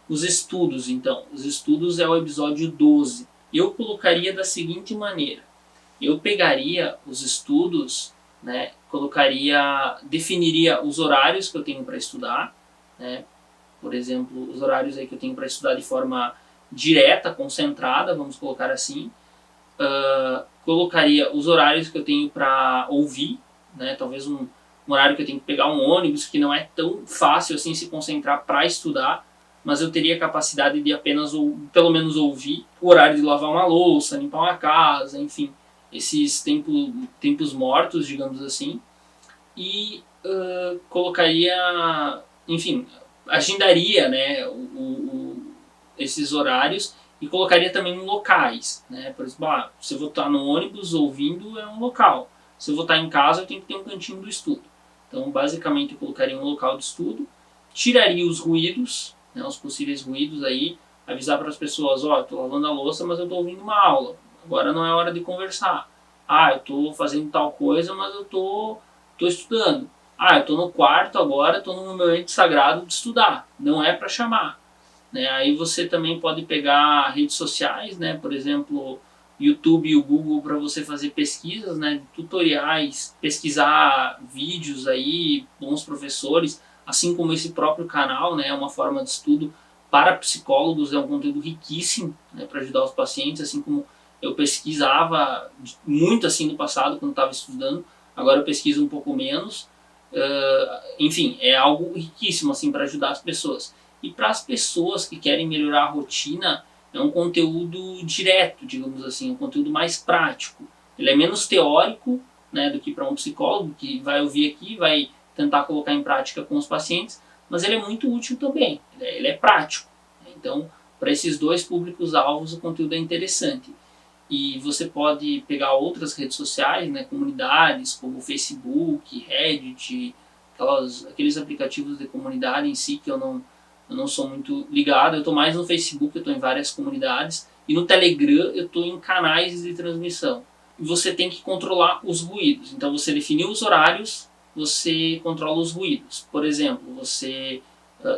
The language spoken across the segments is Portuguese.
Os estudos, então. Os estudos é o episódio 12. Eu colocaria da seguinte maneira. Eu pegaria os estudos, né, definiria os horários que eu tenho para estudar, né, por exemplo, os horários aí que eu tenho para estudar de forma direta, concentrada, vamos colocar assim. Colocaria os horários que eu tenho para ouvir, né, talvez um horário que eu tenho que pegar um ônibus, que não é tão fácil assim se concentrar para estudar, mas eu teria capacidade de apenas, pelo menos ouvir, o horário de lavar uma louça, limpar uma casa, enfim, esses tempos mortos, digamos assim, e colocaria, enfim, agendaria, né, esses horários e colocaria também locais, né, por exemplo, se eu vou estar no ônibus ouvindo é um local, se eu vou estar em casa eu tenho que ter um cantinho do estudo. Então, basicamente, eu colocaria um local de estudo, tiraria os ruídos, né, os possíveis ruídos aí, avisar para as pessoas, eu estou lavando a louça, mas eu estou ouvindo uma aula, agora não é hora de conversar. Eu estou fazendo tal coisa, mas eu estou estudando. Eu estou no quarto agora, estou no meu ambiente sagrado de estudar, não é para chamar. Né? Aí você também pode pegar redes sociais, né, por exemplo, YouTube e o Google para você fazer pesquisas, né, tutoriais, pesquisar vídeos aí, bons professores, assim como esse próprio canal, né, é uma forma de estudo para psicólogos, é um conteúdo riquíssimo, né, para ajudar os pacientes, assim como eu pesquisava muito assim no passado quando estava estudando, agora eu pesquiso um pouco menos, enfim, é algo riquíssimo assim para ajudar as pessoas. E para as pessoas que querem melhorar a rotina, é um conteúdo direto, digamos assim, um conteúdo mais prático. Ele é menos teórico, né, do que para um psicólogo que vai ouvir aqui, vai tentar colocar em prática com os pacientes, mas ele é muito útil também, ele é prático. Então, para esses dois públicos-alvos, o conteúdo é interessante. E você pode pegar outras redes sociais, né, comunidades como Facebook, Reddit, aqueles aplicativos de comunidade em si que eu não sou muito ligado, eu estou mais no Facebook, eu estou em várias comunidades, e no Telegram eu estou em canais de transmissão. E você tem que controlar os ruídos, então você definiu os horários, você controla os ruídos. Por exemplo, você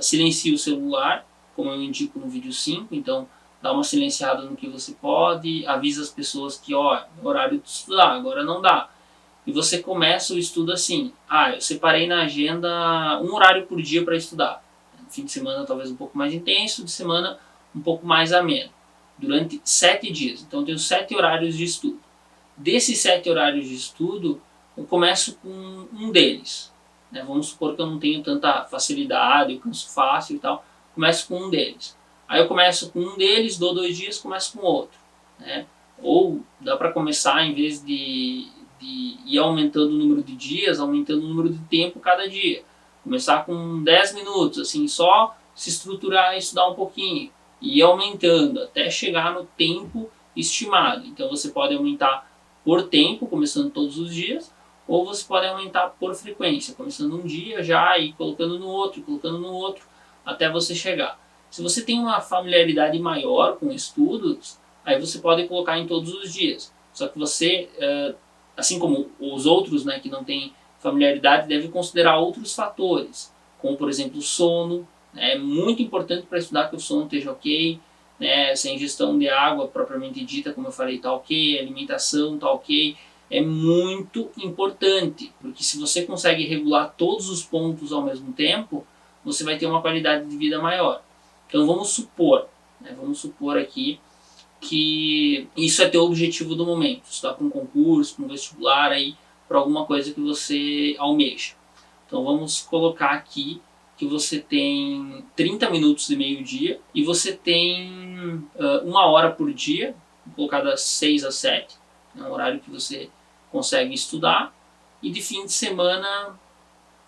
silencia o celular, como eu indico no vídeo 5, então dá uma silenciada no que você pode, avisa as pessoas que, é horário de estudar, agora não dá. E você começa o estudo assim, eu separei na agenda um horário por dia para estudar. Fim de semana talvez um pouco mais intenso, de semana um pouco mais ameno, durante 7 dias. Então eu tenho 7 horários de estudo. Desses 7 horários de estudo, eu começo com um deles. Né? Vamos supor que eu não tenho tanta facilidade, eu canso fácil e tal, começo com um deles. Aí eu começo com um deles, dou 2 dias, começo com outro. Né? Ou dá para começar, em vez de ir aumentando o número de dias, aumentando o número de tempo cada dia. Começar com 10 minutos, assim, só se estruturar e estudar um pouquinho. E ir aumentando até chegar no tempo estimado. Então você pode aumentar por tempo, começando todos os dias, ou você pode aumentar por frequência, começando um dia já e colocando no outro, até você chegar. Se você tem uma familiaridade maior com estudos, aí você pode colocar em todos os dias. Só que você, assim como os outros, né, que não têm familiaridade, deve considerar outros fatores, como por exemplo o sono. É muito importante para estudar que o sono esteja ok, né, se a ingestão de água propriamente dita, como eu falei, está ok, a alimentação está ok. É muito importante, porque se você consegue regular todos os pontos ao mesmo tempo, você vai ter uma qualidade de vida maior. Então vamos supor aqui que isso é teu objetivo do momento, estudar para um concurso, para um vestibular, aí, para alguma coisa que você almeja. Então vamos colocar aqui que você tem 30 minutos de meio-dia e você tem 1 hora por dia, colocar das 6 às 7, é um horário que você consegue estudar, e de fim de semana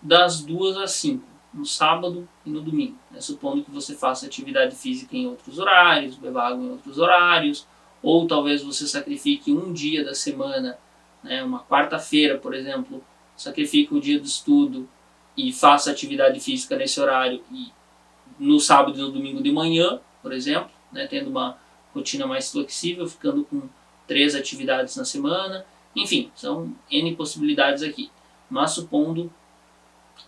das 2 às 5, no sábado e no domingo, né? Supondo que você faça atividade física em outros horários, beba água em outros horários, ou talvez você sacrifique um dia da semana, né? Uma quarta-feira, por exemplo, sacrifique o dia do estudo e faça atividade física nesse horário, e no sábado e no domingo de manhã, por exemplo, né? Tendo uma rotina mais flexível, ficando com 3 atividades na semana. Enfim, são N possibilidades aqui, mas supondo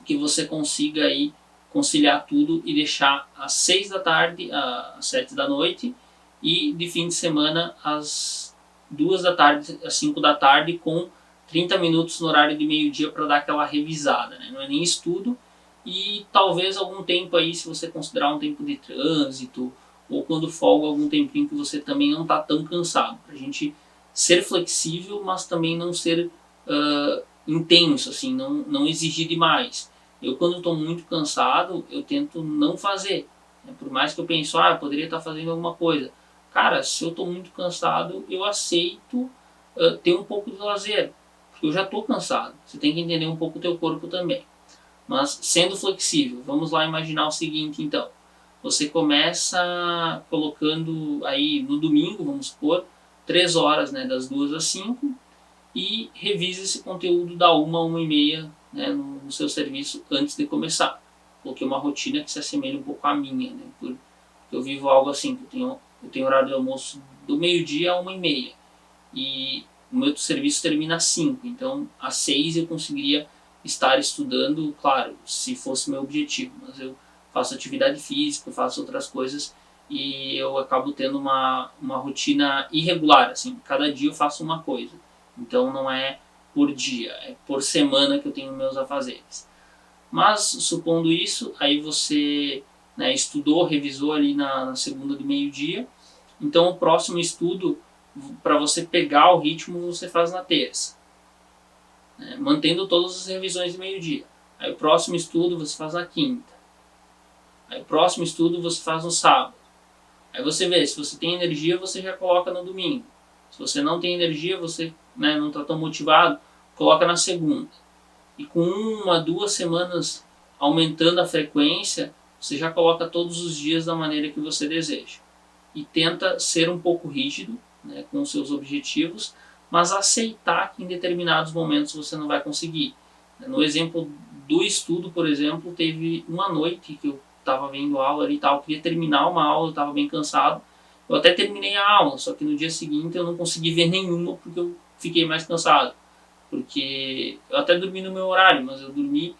que você consiga aí conciliar tudo e deixar às 6 da tarde, às 7 da noite, e de fim de semana às 2 da tarde, às 5 da tarde, com 30 minutos no horário de meio-dia para dar aquela revisada, né? Não é nem estudo, e talvez algum tempo aí, se você considerar um tempo de trânsito, ou quando folga algum tempinho que você também não está tão cansado. Para a gente ser flexível, mas também não ser intenso, assim, não exigir demais. Eu, quando estou muito cansado, eu tento não fazer, né? Por mais que eu pense, eu poderia estar fazendo alguma coisa. Cara, se eu estou muito cansado, eu aceito ter um pouco de lazer, porque eu já estou cansado. Você tem que entender um pouco o teu corpo também. Mas sendo flexível, vamos lá imaginar o seguinte então. Você começa colocando aí no domingo, vamos supor, 3 horas, né, das 2 às 5, e revisa esse conteúdo da 1 a 1h30, né, no seu serviço antes de começar. Coloquei uma rotina que se assemelha um pouco à minha, né, porque eu vivo algo assim, que eu tenho horário de almoço do meio-dia a 1h30, e o meu serviço termina às 5, então às 6 eu conseguiria estar estudando, claro, se fosse meu objetivo, mas eu faço atividade física, faço outras coisas e eu acabo tendo uma rotina irregular, assim, cada dia eu faço uma coisa, então não é por dia, é por semana que eu tenho meus afazeres. Mas supondo isso, aí você, né, estudou, revisou ali na segunda de meio-dia, então o próximo estudo, para você pegar o ritmo, você faz na terça, né, mantendo todas as revisões de meio-dia. Aí o próximo estudo você faz na quinta. Aí o próximo estudo você faz no sábado. Aí você vê, se você tem energia, você já coloca no domingo. Se você não tem energia, você, né, não está tão motivado, coloca na segunda. E com 1 a 2 semanas aumentando a frequência, você já coloca todos os dias da maneira que você deseja. E tenta ser um pouco rígido, né, com os seus objetivos, mas aceitar que em determinados momentos você não vai conseguir. No exemplo do estudo, por exemplo, teve uma noite que eu estava vendo aula ali e tal, eu queria terminar uma aula, eu estava bem cansado. Eu até terminei a aula, só que no dia seguinte eu não consegui ver nenhuma porque eu fiquei mais cansado. Porque eu até dormi no meu horário, mas eu dormi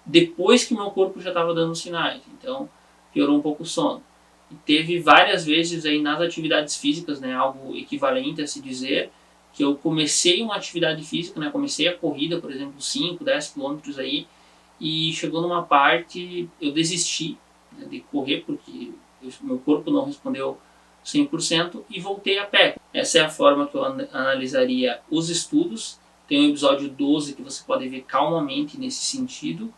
depois que meu corpo já estava dando sinais. Então piorou um pouco o sono. E teve várias vezes aí nas atividades físicas, né, algo equivalente a se dizer, que eu comecei uma atividade física, né, comecei a corrida, por exemplo, 5, 10 quilômetros aí, e chegou numa parte, eu desisti, né, de correr, porque meu corpo não respondeu 100%, e voltei a pé. Essa é a forma que eu analisaria os estudos. Tem o episódio 12 que você pode ver calmamente nesse sentido.